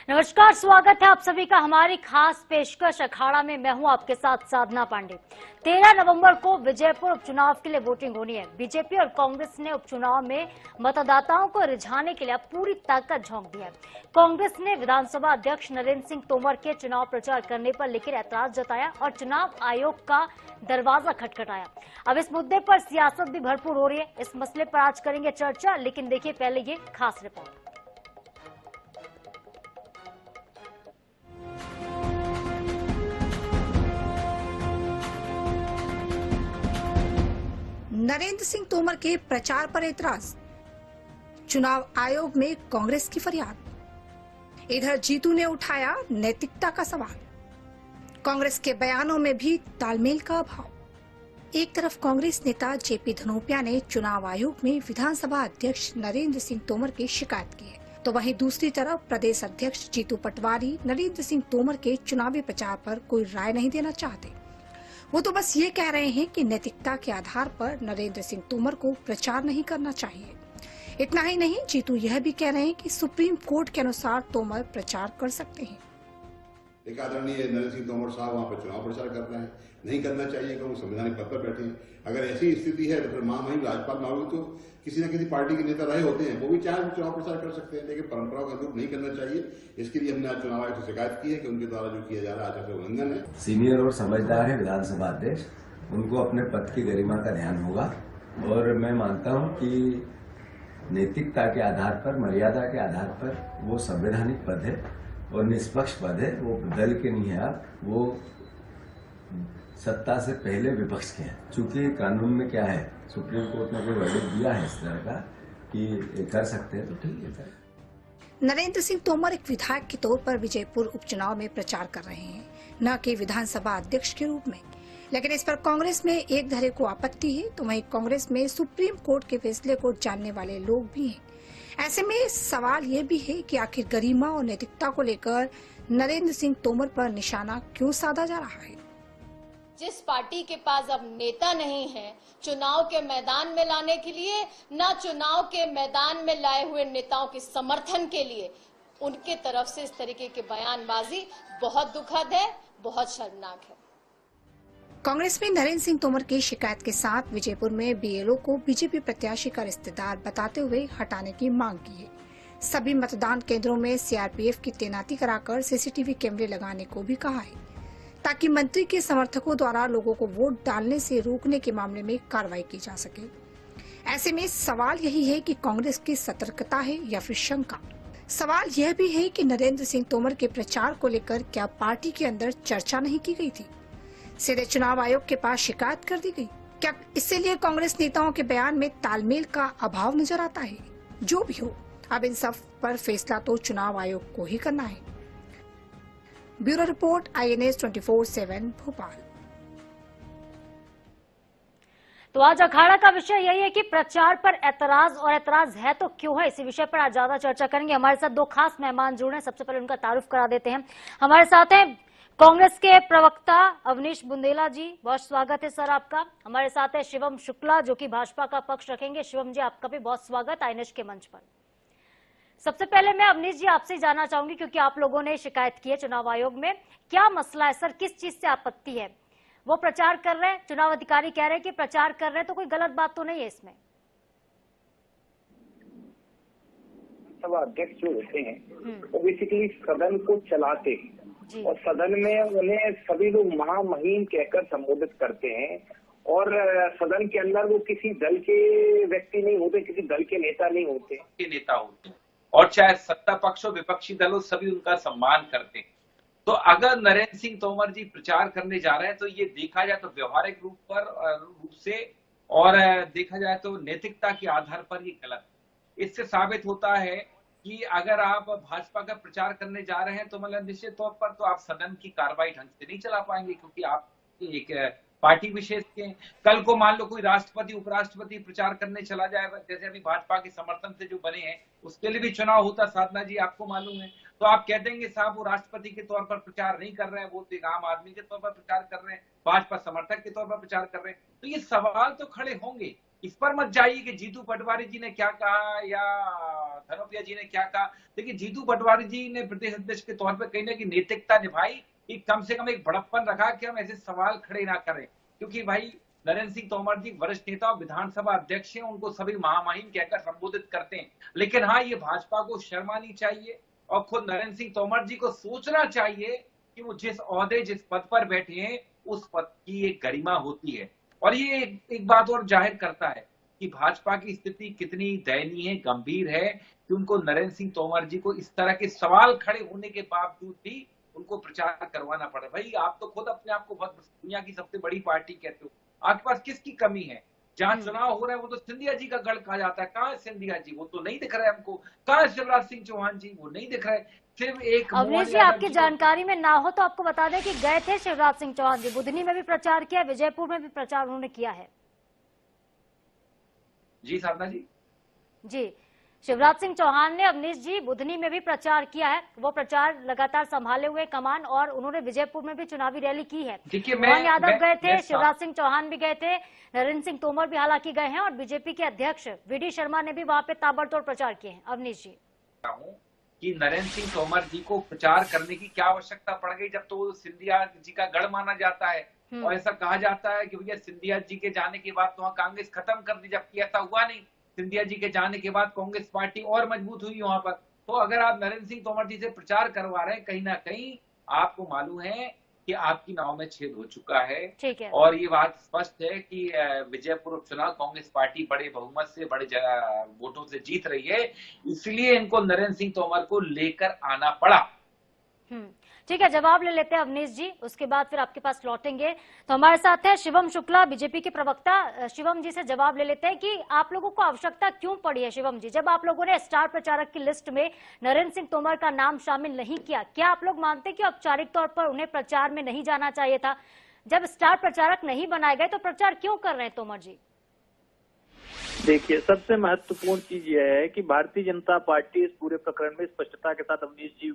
नमस्कार, स्वागत है आप सभी का हमारी खास पेशकश अखाड़ा में। मैं हूं आपके साथ साधना पांडे। 13 नवंबर को विजयपुर उपचुनाव के लिए वोटिंग होनी है। बीजेपी और कांग्रेस ने उपचुनाव में मतदाताओं को रिझाने के लिए पूरी ताकत झोंक दी है। कांग्रेस ने विधानसभा अध्यक्ष नरेंद्र सिंह तोमर के चुनाव प्रचार करने पर लेकर ऐतराज जताया और चुनाव आयोग का दरवाजा खटखटाया। अब इस मुद्दे पर सियासत भी भरपूर हो रही है। इस मसले पर आज करेंगे चर्चा, लेकिन देखिए पहले ये खास रिपोर्ट। नरेंद्र सिंह तोमर के प्रचार पर ऐतराज, चुनाव आयोग में कांग्रेस की फरियाद। इधर जीतू ने उठाया नैतिकता का सवाल। कांग्रेस के बयानों में भी तालमेल का अभाव। एक तरफ कांग्रेस नेता जेपी धनोपिया ने चुनाव आयोग में विधानसभा अध्यक्ष नरेंद्र सिंह तोमर की शिकायत की है, तो वहीं दूसरी तरफ प्रदेश अध्यक्ष जीतू पटवारी नरेंद्र सिंह तोमर के चुनावी प्रचार पर कोई राय नहीं देना चाहते। वो तो बस ये कह रहे हैं कि नैतिकता के आधार पर नरेंद्र सिंह तोमर को प्रचार नहीं करना चाहिए। इतना ही नहीं, जीतू यह भी कह रहे हैं कि सुप्रीम कोर्ट के अनुसार तोमर प्रचार कर सकते हैं। एक आदरणीय नरेंद्र सिंह तोमर साहब वहाँ पर चुनाव प्रचार कर रहे हैं, नहीं करना चाहिए क्योंकि वो संवैधानिक पद पर बैठे हैं। अगर ऐसी स्थिति है तो फिर महामहिम राज्यपाल मानोगे तो किसी न किसी पार्टी के नेता रहे होते हैं, वो भी चाहे चुनाव प्रचार कर सकते हैं, लेकिन परंपराओं का अनुरूप नहीं करना चाहिए। इसके लिए हमने आज चुनाव आयोग से शिकायत की है कि उनके द्वारा जो किया जा रहा है आचार उल्लंघन है। सीनियर और समझदार है विधानसभा अध्यक्ष, उनको अपने पद की गरिमा का ध्यान होगा और मैं मानता हूं कि नैतिकता के आधार पर, मर्यादा के आधार पर वो संवैधानिक पद है और निष्पक्ष पद है। वो दल के नहीं है, आप वो सत्ता से पहले विपक्ष के हैं। चूंकि कानून में क्या है, सुप्रीम कोर्ट ने कोई वर्डिक्ट दिया है इस तरह का कि ये कर सकते हैं, तो ठीक है करें। नरेंद्र सिंह तोमर एक विधायक के तौर पर विजयपुर उपचुनाव में प्रचार कर रहे हैं, न कि विधानसभा अध्यक्ष के रूप में। लेकिन इस पर कांग्रेस में एक धड़े को आपत्ति है, तो वहीं कांग्रेस में सुप्रीम कोर्ट के फैसले को जानने वाले लोग भी हैं। ऐसे में सवाल ये भी है कि आखिर गरिमा और नैतिकता को लेकर नरेंद्र सिंह तोमर पर निशाना क्यों साधा जा रहा है। जिस पार्टी के पास अब नेता नहीं है चुनाव के मैदान में लाने के लिए, न चुनाव के मैदान में लाए हुए नेताओं के समर्थन के लिए, उनके तरफ से इस तरीके की बयानबाजी बहुत दुखद है, बहुत शर्मनाक है। कांग्रेस में नरेंद्र सिंह तोमर की शिकायत के साथ विजयपुर में बीएलओ को बीजेपी प्रत्याशी का रिश्तेदार बताते हुए हटाने की मांग की है। सभी मतदान केंद्रों में सीआरपीएफ की तैनाती कराकर सीसीटीवी कैमरे लगाने को भी कहा है, ताकि मंत्री के समर्थकों द्वारा लोगों को वोट डालने से रोकने के मामले में कार्रवाई की जा सके। ऐसे में सवाल यही है कि कांग्रेस की सतर्कता है या फिर शंका। सवाल यह भी है कि नरेंद्र सिंह तोमर के प्रचार को लेकर क्या पार्टी के अंदर चर्चा नहीं की गई थी, सीधे चुनाव आयोग के पास शिकायत कर दी गई। क्या इसीलिए कांग्रेस नेताओं के बयान में तालमेल का अभाव नजर आता है। जो भी हो, अब इन सब पर फैसला तो चुनाव आयोग को ही करना है। Bureau report, INS 24/7 Bhopal. तो आज अखाड़ा का विषय यही है कि प्रचार पर ऐतराज, और ऐतराज है तो क्यों है, इसी विषय पर आज ज्यादा चर्चा करेंगे। हमारे साथ दो खास मेहमान जुड़े हैं। सबसे पहले उनका तारुफ करा देते हैं। हमारे साथ हैं कांग्रेस के प्रवक्ता अवनीश बुंदेला जी, बहुत स्वागत है सर आपका। हमारे साथ है शिवम शुक्ला, जो कि भाजपा का पक्ष रखेंगे। शिवम जी, आपका भी बहुत स्वागत INS के मंच पर। सबसे पहले मैं अवनीश जी आपसे जानना चाहूंगी, क्योंकि आप लोगों ने शिकायत की है चुनाव आयोग में, क्या मसला है सर, किस चीज से आपत्ति है। वो प्रचार कर रहे हैं, चुनाव अधिकारी कह रहे हैं कि प्रचार कर रहे हैं, तो कोई गलत बात तो नहीं है इसमें। सभा अध्यक्ष जो होते हैं वो बेसिकली सदन को चलाते हैं और सदन में उन्हें सभी लोग महामहिम कहकर संबोधित करते हैं, और सदन के अंदर वो किसी दल के व्यक्ति नहीं होते, किसी दल के नेता नहीं होते, नेता होते हैं, और चाहे सत्ता पक्ष हो विपक्षी दल हो, सभी उनका सम्मान करते हैं। तो अगर नरेंद्र सिंह तोमर जी प्रचार करने जा रहे हैं तो ये देखा जाए तो व्यवहारिक रूप से और देखा जाए तो नैतिकता के आधार पर ये गलत है। इससे साबित होता है कि अगर आप भाजपा का प्रचार करने जा रहे हैं तो मतलब निश्चित तौर पर तो आप सदन की कार्रवाई ढंग से नहीं चला पाएंगे, क्योंकि आप एक पार्टी विशेष के। कल को मान लो कोई राष्ट्रपति उपराष्ट्रपति प्रचार करने चला जाए, जैसे अभी भाजपा के समर्थन से जो बने हैं उसके लिए भी चुनाव होता, साधना जी आपको मालूम है, तो आप कह देंगे साहब वो राष्ट्रपति के तौर पर प्रचार नहीं कर रहे हैं, वो एक आम आदमी के तौर पर प्रचार कर रहे हैं, भाजपा समर्थक के तौर पर प्रचार कर रहे हैं। तो ये सवाल तो खड़े होंगे। इस पर मत जाइए कि जीतू पटवारी जी ने क्या कहा या धनोपिया पपिया जी ने क्या कहा। देखिए जीतू पटवारी जी ने प्रदेश अध्यक्ष के तौर पर कहीं ना कहीं नैतिकता निभाई, कम से कम एक बड़प्पन रखा कि हम ऐसे सवाल खड़े ना करें, क्योंकि भाई नरेंद्र सिंह तोमर जी वरिष्ठ नेता और विधानसभा अध्यक्ष हैं, उनको सभी महामहिम कहकर संबोधित करते हैं। लेकिन हाँ, ये भाजपा को शर्म आनी चाहिए और खुद नरेंद्र सिंह तोमर जी को सोचना चाहिए कि वो जिस ओहदे जिस पद पर बैठे हैं उस पद की एक गरिमा होती है। और ये एक बात और जाहिर करता है कि भाजपा की स्थिति कितनी दयनीय है, गंभीर है कि उनको नरेंद्र सिंह तोमर जी को इस तरह के सवाल खड़े होने के बावजूद भी उनको प्रचार करवाना पड़ा। भाई आप तो खुद अपने आप को बहुत दुनिया की सबसे बड़ी पार्टी कहते हो, आपके पास किसकी कमी है? जहां चुनाव हो रहा है वो तो सिंधिया जी का गढ़ कहा जाता है, कहां है सिंधिया जी? वो तो नहीं दिख रहा है हमको। कहां है शिवराज सिंह चौहान जी? वो नहीं दिख रहा है। सिर्फ एक अवनीश जी, आपकी जानकारी में ना हो तो आपको बता दें कि गए थे शिवराज सिंह चौहान जी, बुधनी में भी प्रचार किया, विजयपुर में भी प्रचार उन्होंने किया है। जी साधना जी, जी शिवराज सिंह चौहान ने अवनीश जी बुधनी में भी प्रचार किया है, वो प्रचार लगातार संभाले हुए कमान, और उन्होंने विजयपुर में भी चुनावी रैली की है। मोहन यादव गए थे, शिवराज सिंह चौहान भी गए थे, नरेंद्र सिंह तोमर भी हालांकि गए हैं, और बीजेपी के अध्यक्ष वीडी शर्मा ने भी वहां पे ताबड़तोड़ प्रचार किए हैं। अवनीश जी, कि नरेंद्र सिंह तोमर जी को प्रचार करने की क्या आवश्यकता पड़ गई जब तो सिंधिया जी का गढ़ माना जाता है और ऐसा कहा जाता है कि भैया सिंधिया जी के जाने के बाद तो वहाँ कांग्रेस खत्म कर दी, जबकि ऐसा हुआ नहीं। सिंधिया जी के जाने के बाद कांग्रेस पार्टी और मजबूत हुई वहां पर। तो अगर आप नरेंद्र सिंह तोमर जी से प्रचार करवा रहे हैं, कहीं ना कहीं आपको मालूम है कि आपकी नाव में छेद हो चुका है। ठीक है। और ये बात स्पष्ट है कि विजयपुर उपचुनाव कांग्रेस पार्टी बड़े बहुमत से, बड़े वोटों से जीत रही है, इसलिए इनको नरेंद्र सिंह तोमर को लेकर आना पड़ा। ठीक है, जवाब ले लेते हैं अवनीश जी, उसके बाद फिर आपके पास लौटेंगे। तो हमारे साथ है शिवम शुक्ला, बीजेपी के प्रवक्ता। शिवम जी से जवाब ले लेते हैं कि आप लोगों को आवश्यकता क्यों पड़ी है। शिवम जी, जब आप लोगों ने स्टार प्रचारक की लिस्ट में नरेंद्र सिंह तोमर का नाम शामिल नहीं किया, क्या आप लोग मानते कि औपचारिक तौर पर उन्हें प्रचार में नहीं जाना चाहिए था? जब स्टार प्रचारक नहीं बनाए गए तो प्रचार क्यों कर रहे हैं तोमर जी? देखिए, सबसे महत्वपूर्ण चीज यह है कि भारतीय जनता पार्टी इस पूरे प्रकरण में स्पष्टता के साथ, अवनीश जी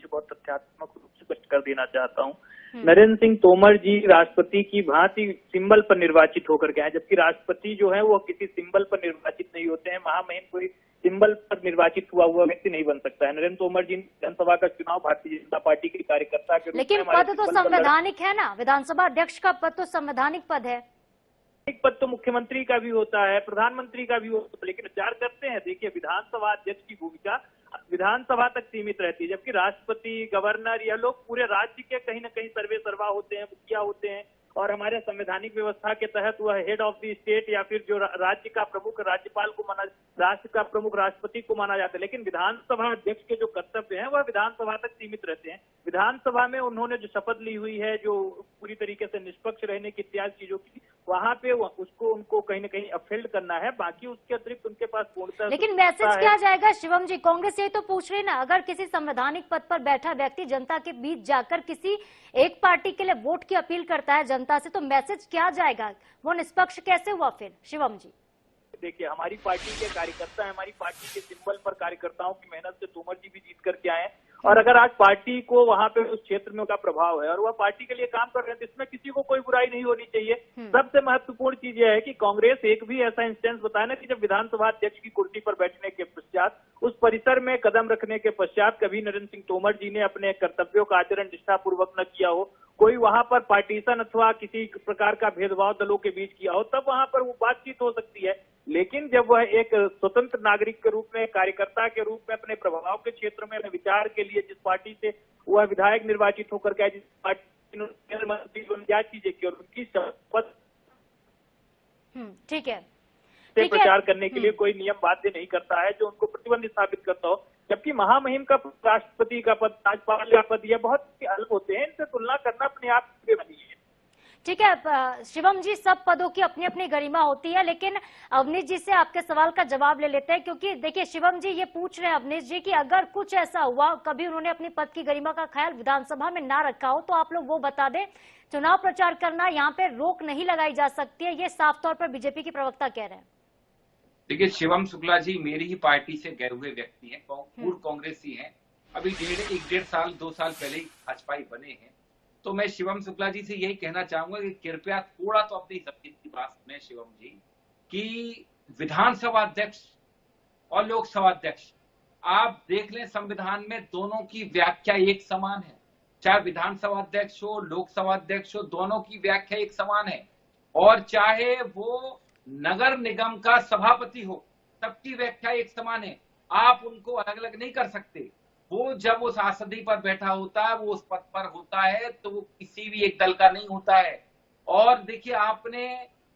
बहुत तथ्यात्मक रूप से स्पष्ट कर देना चाहता हूं, नरेंद्र सिंह तोमर जी राष्ट्रपति की भांति सिंबल पर निर्वाचित होकर के आए, जबकि राष्ट्रपति जो है वो किसी सिंबल पर निर्वाचित नहीं होते हैं। महामहिम कोई सिंबल पर निर्वाचित हुआ व्यक्ति नहीं बन सकता है। नरेंद्र तोमर जी विधानसभा का चुनाव भारतीय जनता पार्टी के कार्यकर्ता के रूप में, लेकिन पद तो संवैधानिक है ना, विधानसभा अध्यक्ष का पद तो संवैधानिक पद है। एक पद तो मुख्यमंत्री का भी होता है, प्रधानमंत्री का भी होता है, लेकिन विचार करते हैं, देखिए विधानसभा अध्यक्ष की भूमिका विधानसभा तक सीमित रहती है, जबकि राष्ट्रपति, गवर्नर, यह लोग पूरे राज्य के कहीं न कहीं सर्वे सर्वा होते हैं, मुखिया होते हैं, और हमारे संवैधानिक व्यवस्था के तहत वह हेड ऑफ द स्टेट या फिर जो राज्य का प्रमुख राज्यपाल को माना, राष्ट्र का प्रमुख राष्ट्रपति को माना जाता है। लेकिन विधानसभा अध्यक्ष के जो कर्तव्य हैं वह विधानसभा तक सीमित रहते हैं। विधानसभा में उन्होंने जो शपथ ली हुई है, जो पूरी तरीके से निष्पक्ष रहने की इत्यादि चीजों की, वहां पे उसको उनको कहीं न कहीं अपफील्ड करना है। बाकी उसके अतिरिक्त उनके पास पूर्णतः, लेकिन मैसेज क्या जाएगा शिवम जी? कांग्रेस ये तो पूछ रही ना, अगर किसी संवैधानिक पद पर बैठा व्यक्ति जनता के बीच जाकर किसी एक पार्टी के लिए वोट की अपील करता है जनता से, तो मैसेज क्या जाएगा? वो निष्पक्ष कैसे हुआ फिर शिवम जी? देखिए, हमारी पार्टी के कार्यकर्ता है, हमारी पार्टी के सिंबल पर कार्यकर्ताओं की मेहनत से तोमर जी भी जीत करके आए हैं, और अगर आज पार्टी को वहां पे उस क्षेत्र में का प्रभाव है और वह पार्टी के लिए काम कर रहे हैं, तो इसमें किसी को कोई बुराई नहीं होनी चाहिए। सबसे महत्वपूर्ण चीज यह है कि कांग्रेस एक भी ऐसा इंस्टेंस बताया ना कि जब विधानसभा अध्यक्ष की कुर्सी पर बैठने के पश्चात, उस परिसर में कदम रखने के पश्चात कभी नरेंद्र सिंह तोमर जी ने अपने कर्तव्यों का आचरण निष्ठापूर्वक न किया हो, कोई वहां पर पार्टीशन अथवा किसी प्रकार का भेदभाव दलों के बीच किया हो, तब वहां पर वो बातचीत हो सकती है। लेकिन जब वह एक स्वतंत्र नागरिक के रूप में, कार्यकर्ता के रूप में अपने प्रभाव के क्षेत्र में अपने विचार के लिए जिस पार्टी से वह विधायक निर्वाचित होकर के, जिस पार्टी ने मंत्री क्या चीजें की और उनकी शपथ ठीक है से प्रचार करने के लिए कोई नियम बाध्य नहीं करता है जो उनको प्रतिबंधित साबित करता हो, जबकि महामहिम का राष्ट्रपति का पद, राज्यपाल का पद, यह बहुत अलग होते हैं, इनसे तुलना करना अपने आप में बनी है। ठीक है शिवम जी, सब पदों की अपनी अपनी गरिमा होती है, लेकिन अवनीश जी से आपके सवाल का जवाब ले लेते हैं, क्योंकि देखिए शिवम जी ये पूछ रहे हैं अवनीश जी कि अगर कुछ ऐसा हुआ, कभी उन्होंने अपनी पद की गरिमा का ख्याल विधानसभा में ना रखा हो, तो आप लोग वो बता दें। चुनाव प्रचार करना यहाँ पे रोक नहीं लगाई जा सकती है, ये साफ तौर पर बीजेपी की प्रवक्ता कह रहे हैं। देखिए शिवम शुक्ला जी मेरी ही पार्टी से गए हुए व्यक्ति हैं, पूर्व कांग्रेसी हैं, अभी 1.5 साल 2 साल पहले ही भाजपाई बने हैं। तो मैं शिवम शुक्ला जी से यही कहना चाहूंगा कि कृपया थोड़ा तो अपनी सब्जेक्ट की बात सुने शिवम जी, कि विधानसभा अध्यक्ष और लोकसभा अध्यक्ष, आप देख लें संविधान में दोनों की व्याख्या एक समान है। चाहे विधानसभा अध्यक्ष हो, लोकसभा अध्यक्ष हो, दोनों की व्याख्या एक समान है। और चाहे वो नगर निगम का सभापति हो, सबकी व्याख्या एक समान है। आप उनको अलग अलग नहीं कर सकते। वो जब उस आसंदी पर बैठा होता है, वो उस पद पर होता है, तो वो किसी भी एक दल का नहीं होता है। और देखिए, आपने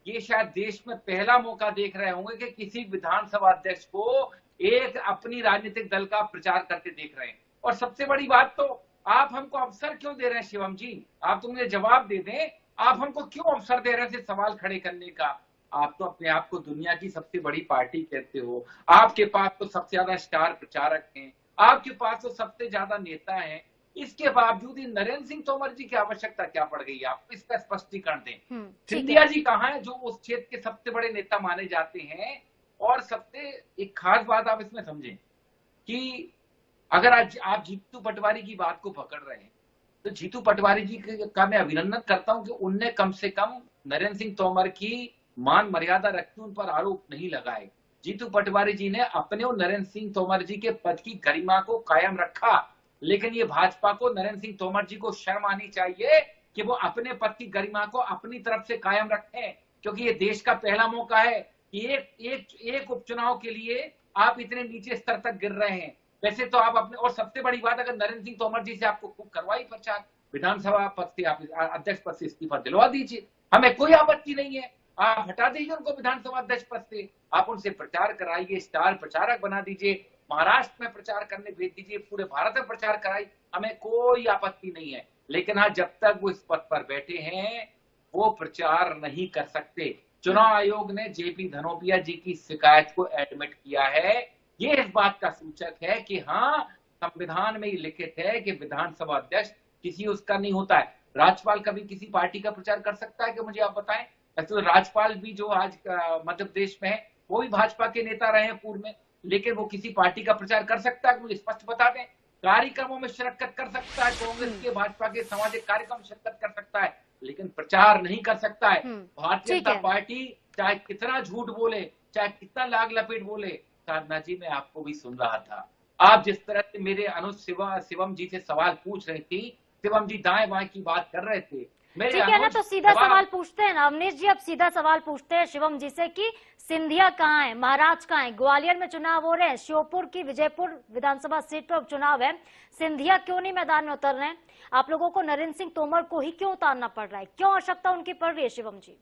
ये शायद देश में पहला मौका देख रहे होंगे कि किसी विधानसभा अध्यक्ष को एक अपनी राजनीतिक दल का प्रचार करते देख रहे हैं। और सबसे बड़ी बात, तो आप हमको अवसर क्यों दे रहे हैं शिवम जी? आप तो मुझे जवाब दे दें, आप हमको क्यों अवसर दे रहे थे सवाल खड़े करने का? आप तो अपने आप को दुनिया की सबसे बड़ी पार्टी कहते हो, आपके पास तो सबसे ज्यादा स्टार प्रचारक हैं, आपके पास तो सबसे ज्यादा नेता हैं, इसके बावजूद ही नरेंद्र सिंह तोमर जी की आवश्यकता क्या पड़ गई? आप इसका स्पष्टीकरण दें। सिंधिया जी कहाँ है, जो उस क्षेत्र के सबसे बड़े नेता माने जाते हैं? और सबसे एक खास बात आप इसमें समझें कि अगर आज आप जीतू पटवारी की बात को पकड़ रहे हैं, तो जीतू पटवारी जी का मैं अभिनंदन करता हूं कि उनने कम से कम नरेंद्र सिंह तोमर की मान मर्यादा रखी, उन पर आरोप नहीं लगाए। जीतू पटवारी जी ने अपने और नरेंद्र सिंह तोमर जी के पद की गरिमा को कायम रखा। लेकिन ये भाजपा को, नरेंद्र सिंह तोमर जी को शर्म आनी चाहिए कि वो अपने पद की गरिमा को अपनी तरफ से कायम रखें, क्योंकि ये देश का पहला मौका है कि एक उपचुनाव के लिए आप इतने नीचे स्तर तक गिर रहे हैं। वैसे तो आप अपने, और सबसे बड़ी बात, अगर नरेंद्र सिंह तोमर जी से आपको खूब करवाई प्रचार, विधानसभा पद से आप अध्यक्ष पद से इस्तीफा दिलवा दीजिए, हमें कोई आपत्ति नहीं है। आप हटा दीजिए उनको विधानसभा अध्यक्ष पद से, आप उनसे प्रचार कराइए, स्टार प्रचारक बना दीजिए, महाराष्ट्र में प्रचार करने भेज दीजिए, पूरे भारत में प्रचार कराइए, हमें कोई आपत्ति नहीं है। लेकिन हाँ, जब तक वो इस पद पर बैठे हैं वो प्रचार नहीं कर सकते। चुनाव आयोग ने जेपी धनोपिया जी की शिकायत को एडमिट किया है। ये इस बात का सूचक है कि हाँ, संविधान में ये लिखित है कि विधानसभा अध्यक्ष किसी उसका नहीं होता है। राज्यपाल कभी किसी पार्टी का प्रचार कर सकता है कि मुझे आप बताएं? तो राज्यपाल भी जो आज मध्य प्रदेश में है, वो भी भाजपा के नेता रहे हैं पूर्व में, लेकिन वो किसी पार्टी का प्रचार कर सकता है? मुझे स्पष्ट बता दें। कार्यक्रमों में शिरकत कर सकता है, कांग्रेस के, भाजपा के सामाजिक कार्यक्रम में शिरकत कर सकता है, लेकिन प्रचार नहीं कर सकता है। भारतीय जनता पार्टी चाहे कितना झूठ बोले, चाहे कितना लाग लपेट बोले, साधना जी मैं आपको भी सुन रहा था, आप जिस तरह से मेरे अनुज शिवम जी से सवाल पूछ रही थी, शिवम जी दाएं बाएं की बात कर रहे थे। ठीक है ना, तो सीधा सवाल पूछते हैं ना अवनीश जी, अब सीधा सवाल पूछते हैं शिवम जी से कि सिंधिया कहाँ है, महाराज कहाँ है? ग्वालियर में चुनाव हो रहे हैं, श्योपुर की विजयपुर विधानसभा सीट पर उपचुनाव है, सिंधिया क्यों नहीं मैदान में उतर रहे हैं? आप लोगों को नरेंद्र सिंह तोमर को ही क्यों उतारना पड़ रहा है? क्यों आवश्यकता उनकी पड़ रही है शिवम जी?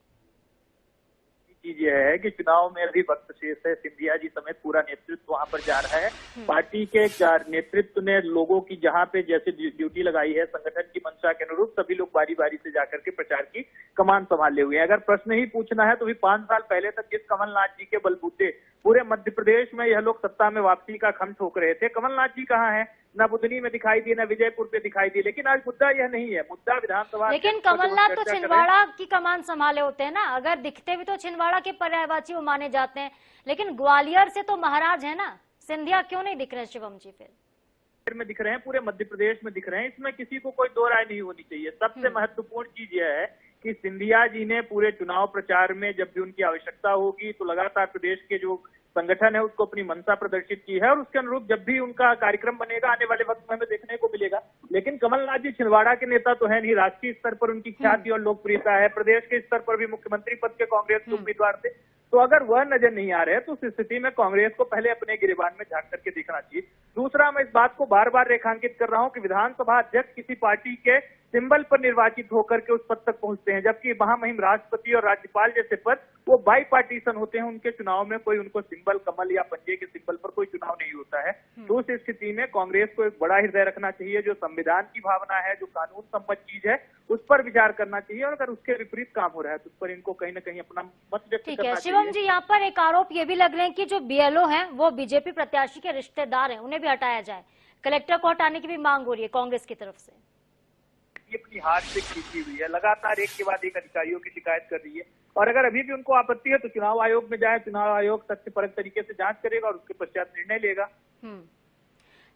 चीज यह है कि चुनाव में अभी वक्त शेष है, सिंधिया जी समेत पूरा नेतृत्व वहां पर जा रहा है। पार्टी के नेतृत्व ने लोगों की जहां पे जैसे ड्यूटी लगाई है, संगठन की मंशा के अनुरूप सभी लोग बारी बारी से जाकर के प्रचार की कमान संभाले हुए हैं। अगर प्रश्न ही पूछना है तो भी 5 साल पहले तक जिस कमलनाथ जी के बलबूते पूरे मध्य प्रदेश में यह लोग सत्ता में वापसी का खम ठोक रहे थे, कमलनाथ जी कहाँ है? न बुधनी में दिखाई दिए, न विजयपुर पे दिखाई दिए। लेकिन आज मुद्दा यह नहीं है, मुद्दा विधानसभा। लेकिन कमलनाथ तो छिंदवाड़ा की कमान संभाले होते हैं ना, अगर दिखते भी तो छिंदवाड़ा के पर्यायवाची वो माने जाते हैं, लेकिन ग्वालियर से तो महाराज है ना। सिंधिया क्यों नहीं दिख रहे शिवम जी? फिर में दिख रहे हैं, पूरे मध्य प्रदेश में दिख रहे हैं, इसमें किसी को कोई दो राय नहीं होनी चाहिए। सबसे महत्वपूर्ण चीज यह है कि सिंधिया जी ने पूरे चुनाव प्रचार में जब भी उनकी आवश्यकता होगी तो लगातार प्रदेश के जो संगठन है उसको अपनी मंशा प्रदर्शित की है, और उसके अनुरूप जब भी उनका कार्यक्रम बनेगा आने वाले वक्त में हमें देखने को मिलेगा। लेकिन कमलनाथ जी छिंदवाड़ा के नेता तो है नहीं, राष्ट्रीय स्तर पर उनकी ख्याति और लोकप्रियता है, प्रदेश के स्तर पर भी मुख्यमंत्री पद के कांग्रेस के उम्मीदवार थे। तो अगर वह नजर नहीं आ रहे तो उस स्थिति में कांग्रेस को पहले अपने गिरेबान में झांक करके देखना चाहिए। दूसरा, मैं इस बात को बार बार रेखांकित कर रहा हूं कि विधानसभा अध्यक्ष किसी पार्टी के सिंबल पर निर्वाचित होकर के उस पद तक पहुंचते हैं, जबकि महामहिम राष्ट्रपति और राज्यपाल जैसे पद वो बाई पार्टीशन होते हैं। उनके चुनाव में कोई उनको सिंबल, कमल या पंजे के सिंबल पर कोई चुनाव नहीं होता है। तो उस स्थिति में कांग्रेस को एक बड़ा हृदय रखना चाहिए, जो संविधान की भावना है, जो कानून सम्मत चीज है, उस पर विचार करना चाहिए। और अगर उसके विपरीत काम हो रहा है तो उस पर इनको कहीं न कहीं अपना मत व्यक्त करना चाहिए। शिवम जी, यहाँ पर एक आरोप ये भी लग रहे हैं कि जो बीएलओ हैं वो बीजेपी प्रत्याशी के रिश्तेदार हैं, उन्हें भी हटाया जाए। कलेक्टर को हटाने की भी मांग हो रही है कांग्रेस की तरफ से। अपनी हाथ से खींची हुई है, लगातार एक के बाद एक अधिकारियों की शिकायत कर रही है, और अगर अभी भी उनको आपत्ति है तो चुनाव आयोग में जाए, चुनाव आयोग तथ्यपरक तरीके से जांच करेगा और उसके पश्चात निर्णय लेगा।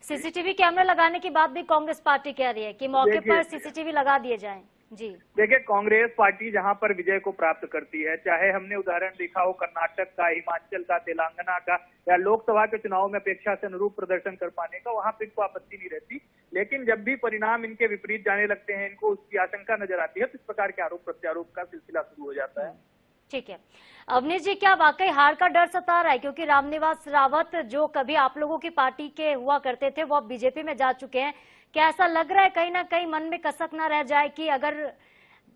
सीसीटीवी कैमरा लगाने की बात भी कांग्रेस पार्टी कह रही है कि मौके पर सीसीटीवी लगा दिए जाएं। जी देखिए, कांग्रेस पार्टी जहां पर विजय को प्राप्त करती है, चाहे हमने उदाहरण देखा हो कर्नाटक का, हिमाचल का, तेलंगाना का, या लोकसभा के चुनाव में अपेक्षा से अनुरूप प्रदर्शन कर पाने का, वहां पे इनको आपत्ति नहीं रहती। लेकिन जब भी परिणाम इनके विपरीत जाने लगते हैं, इनको उसकी आशंका नजर आती है, तो इस प्रकार के आरोप प्रत्यारोप का सिलसिला शुरू हो जाता है। ठीक है। अवनीश जी, क्या वाकई हार का डर सता रहा है? क्योंकि रामनिवास रावत जो कभी आप लोगों की पार्टी के हुआ करते थे, वो अब बीजेपी में जा चुके हैं। क्या ऐसा लग रहा है कहीं ना कहीं मन में कसक ना रह जाए कि अगर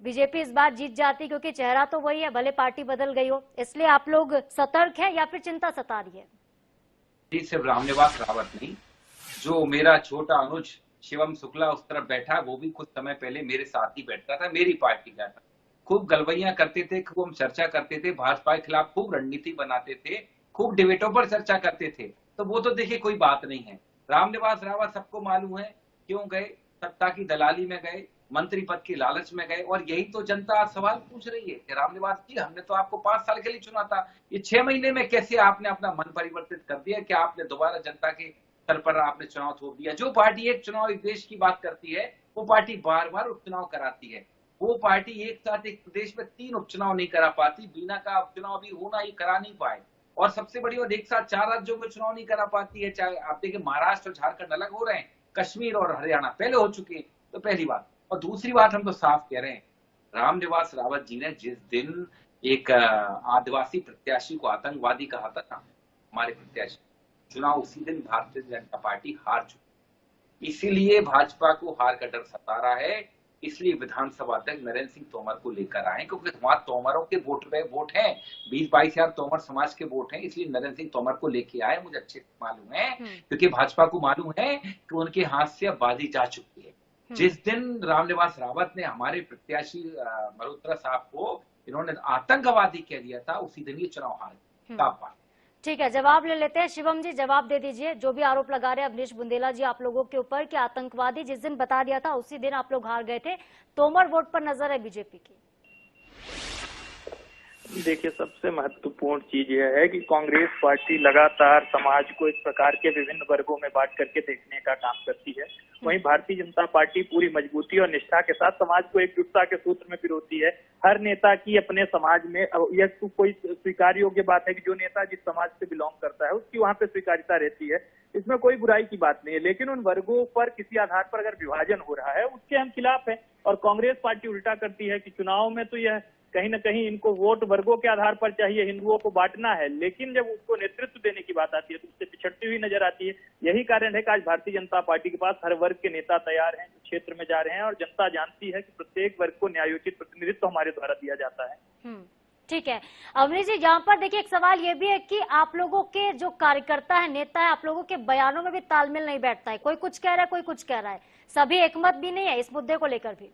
बीजेपी इस बार जीत जाती, क्योंकि चेहरा तो वही है, भले पार्टी बदल गई हो, इसलिए आप लोग सतर्क हैं या फिर चिंता सता रही है? जी, सिर्फ रामनिवास रावत नहीं, जो मेरा छोटा अनुज शिवम शुक्ला उस तरफ बैठा, वो भी कुछ समय पहले मेरे साथ ही बैठता था, मेरी पार्टी का था। खूब गलवैयां करते थे, खूब हम चर्चा करते थे, भाजपा के खिलाफ खूब रणनीति बनाते थे, खूब डिबेटों पर चर्चा करते थे। तो वो तो देखिए कोई बात नहीं है। रामनिवास रावत सबको मालूम है क्यों गए, सत्ता की दलाली में गए, मंत्री पद की लालच में गए। और यही तो जनता सवाल पूछ रही है कि रामनिवास जी, हमने तो आपको 5 साल के लिए चुना था, ये 6 महीने में कैसे आपने अपना मन परिवर्तित कर दिया? क्या आपने दोबारा जनता के सर पर आपने चुनाव थोप दिया? जो पार्टी एक चुनाव एक देश की बात करती है, वो पार्टी बार बार उपचुनाव कराती है। वो पार्टी एक साथ एक प्रदेश में 3 उपचुनाव नहीं करा पाती, बीना का उपचुनाव भी होना ही करा नहीं पाए। और सबसे बड़ी बात, एक साथ 4 राज्यों में चुनाव नहीं करा पाती है। चाहे आप देखिए महाराष्ट्र और झारखंड अलग हो रहे हैं, कश्मीर और हरियाणा पहले हो चुके हैं। तो पहली बात। और दूसरी बात, हम तो साफ कह रहे हैं, रामनिवास रावत जी ने जिस दिन एक आदिवासी प्रत्याशी को आतंकवादी कहा था ना, हमारे प्रत्याशी, चुनाव उसी दिन भारतीय जनता पार्टी हार चुकी। इसीलिए भाजपा को हार का डर सता रहा है। इसलिए विधानसभा अध्यक्ष नरेंद्र सिंह तोमर को लेकर आए, क्योंकि वहां तोमरों के वोट हैं, 20-22 हजार तोमर समाज के वोट हैं। इसलिए नरेंद्र सिंह तोमर को लेके आए, मुझे अच्छे से मालूम है, क्योंकि भाजपा को मालूम है कि उनके हाथ से अब बाजी जा चुकी है। जिस दिन रामनिवास रावत ने हमारे प्रत्याशी मल्होत्रा साहब को इन्होंने आतंकवादी कह दिया था, उसी दिन ये चुनाव हार। ठीक है, जवाब ले लेते हैं। शिवम जी, जवाब दे दीजिए। जो भी आरोप लगा रहे हैं अवनीश बुंदेला जी आप लोगों के ऊपर कि आतंकवादी जिस दिन बता दिया था, उसी दिन आप लोग हार गए थे, तोमर वोट पर नजर है बीजेपी की? देखिए, सबसे महत्वपूर्ण चीज यह है कि कांग्रेस पार्टी लगातार समाज को इस प्रकार के विभिन्न वर्गों में बांट करके देखने का काम करती है। वहीं भारतीय जनता पार्टी पूरी मजबूती और निष्ठा के साथ समाज को एकजुटता के सूत्र में पिरोती है। हर नेता की अपने समाज में, यह कोई स्वीकार योग्य बात है कि जो नेता जिस समाज से बिलोंग करता है उसकी वहां पे स्वीकारिता रहती है, इसमें कोई बुराई की बात नहीं है। लेकिन उन वर्गों पर किसी आधार पर अगर विभाजन हो रहा है, उसके हम खिलाफ हैं। और कांग्रेस पार्टी उल्टा करती है कि चुनाव में तो यह कहीं न कहीं इनको वोट वर्गों के आधार पर चाहिए, हिंदुओं को बांटना है, लेकिन जब उसको नेतृत्व देने की बात आती है तो उससे पिछड़ती हुई नजर आती है। यही कारण है कि आज भारतीय जनता पार्टी के पास हर वर्ग के नेता तैयार हैं, क्षेत्र में जा रहे हैं, और जनता जानती है कि प्रत्येक वर्ग को न्यायोचित प्रतिनिधित्व हमारे द्वारा दिया जाता है। ठीक है। अवनीश जी, यहाँ पर देखिए एक सवाल ये भी है कि आप लोगों के जो कार्यकर्ता है, नेता है, आप लोगों के बयानों में भी तालमेल नहीं बैठता है। कोई कुछ कह रहा है, कोई कुछ कह रहा है, सभी एकमत भी नहीं है इस मुद्दे को लेकर भी।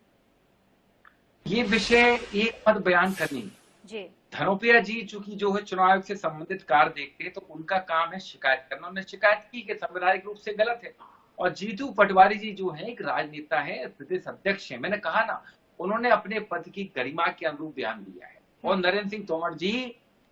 ये विषय एक मत बयान करनी जी। धनोपिया जी चूंकि जो है चुनाव आयोग से संबंधित कार्य देखते हैं, तो उनका काम है शिकायत करना। उन्होंने शिकायत की कि संवैधानिक रूप से गलत है। और जीतू पटवारी जी जो है एक राजनेता है, प्रदेश अध्यक्ष है, मैंने कहा ना, उन्होंने अपने पद की गरिमा के अनुरूप बयान दिया है। और नरेंद्र सिंह तोमर जी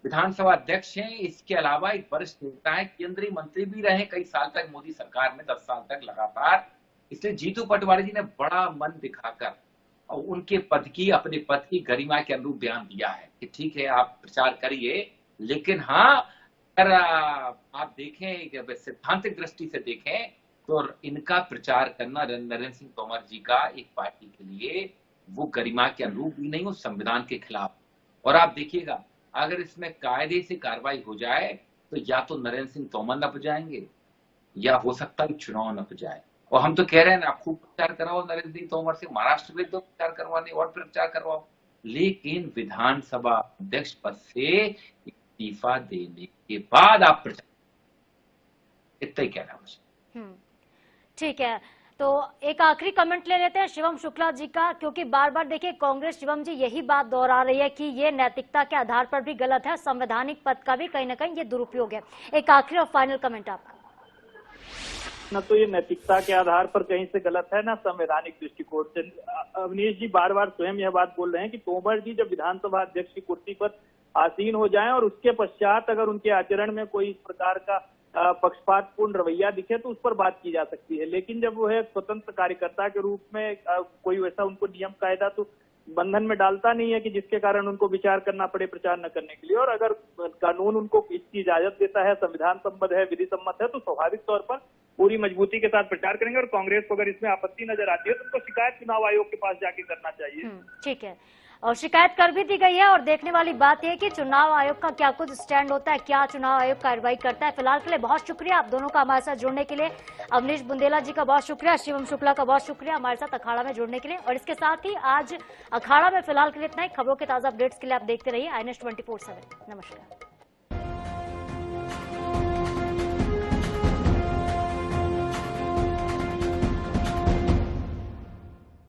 विधानसभा अध्यक्ष हैं, इसके अलावा एक वरिष्ठ नेता है, केंद्रीय मंत्री भी रहे कई साल तक मोदी सरकार में, 10 साल तक लगातार। इसलिए जीतू पटवारी जी ने बड़ा मन दिखाकर और उनके पद की, अपने पद की गरिमा के अनुरूप बयान दिया है कि ठीक है आप प्रचार करिए, लेकिन हाँ, अगर आप देखें, सिद्धांतिक दृष्टि से देखें तो इनका प्रचार करना नरेंद्र सिंह तोमर जी का एक पार्टी के लिए वो गरिमा के अनुरूप भी नहीं, वो संविधान के खिलाफ। और आप देखिएगा, अगर इसमें कायदे से कार्रवाई हो जाए तो या तो नरेंद्र सिंह तोमर नप जाएंगे या हो सकता है चुनाव नप जाए। और हम तो कह रहे हैं आप खूब प्रचार कराओ नरेंद्र सिंह तोमर से, महाराष्ट्र में तो प्रचार करवाने और प्रचार करवाओ, लेकिन विधानसभा अध्यक्ष पद से इस्तीफा देने के बाद आप प्रचार, इतना ही कहना मुझे। ठीक है, तो एक आखिरी कमेंट ले लेते हैं शिवम शुक्ला जी का, क्योंकि बार बार देखिए कांग्रेस शिवम जी यही बात दोहरा रही है कि ये नैतिकता के आधार पर भी गलत है, संवैधानिक पद का भी कहीं ना कहीं ये दुरुपयोग है। एक आखिरी और फाइनल कमेंट आपका। न तो ये नैतिकता के आधार पर कहीं से गलत है, ना संवैधानिक दृष्टिकोण से। अवनीश जी बार बार स्वयं यह बात बोल रहे हैं कि तोमर जी जब विधानसभा अध्यक्ष की कुर्सी पर आसीन हो जाएं और उसके पश्चात अगर उनके आचरण में कोई इस प्रकार का पक्षपातपूर्ण रवैया दिखे तो उस पर बात की जा सकती है, लेकिन जब वो है स्वतंत्र कार्यकर्ता के रूप में कोई वैसा उनको नियम कायदा तो बंधन में डालता नहीं है कि जिसके कारण उनको विचार करना पड़े प्रचार न करने के लिए। और अगर कानून उनको इसकी इजाजत देता है, संविधान सम्मत है, विधि सम्मत है, तो स्वाभाविक तौर पर पूरी मजबूती के साथ प्रचार करेंगे। और कांग्रेस को अगर इसमें आपत्ति नजर आती है तो उनको शिकायत चुनाव आयोग के पास जाके करना चाहिए। ठीक है, और शिकायत कर भी दी गई है और देखने वाली बात यह है कि चुनाव आयोग का क्या कुछ स्टैंड होता है, क्या चुनाव आयोग कार्रवाई करता है। फिलहाल के लिए बहुत शुक्रिया आप दोनों का हमारे साथ जुड़ने के लिए। अवनीश बुंदेला जी का बहुत शुक्रिया, शिवम शुक्ला का बहुत शुक्रिया हमारे साथ अखाड़ा में जुड़ने के लिए। और इसके साथ ही आज अखाड़ा में फिलहाल के लिए इतना ही। खबरों के ताजा अपडेट्स के लिए आप देखते रहिए INS 24/7। नमस्कार।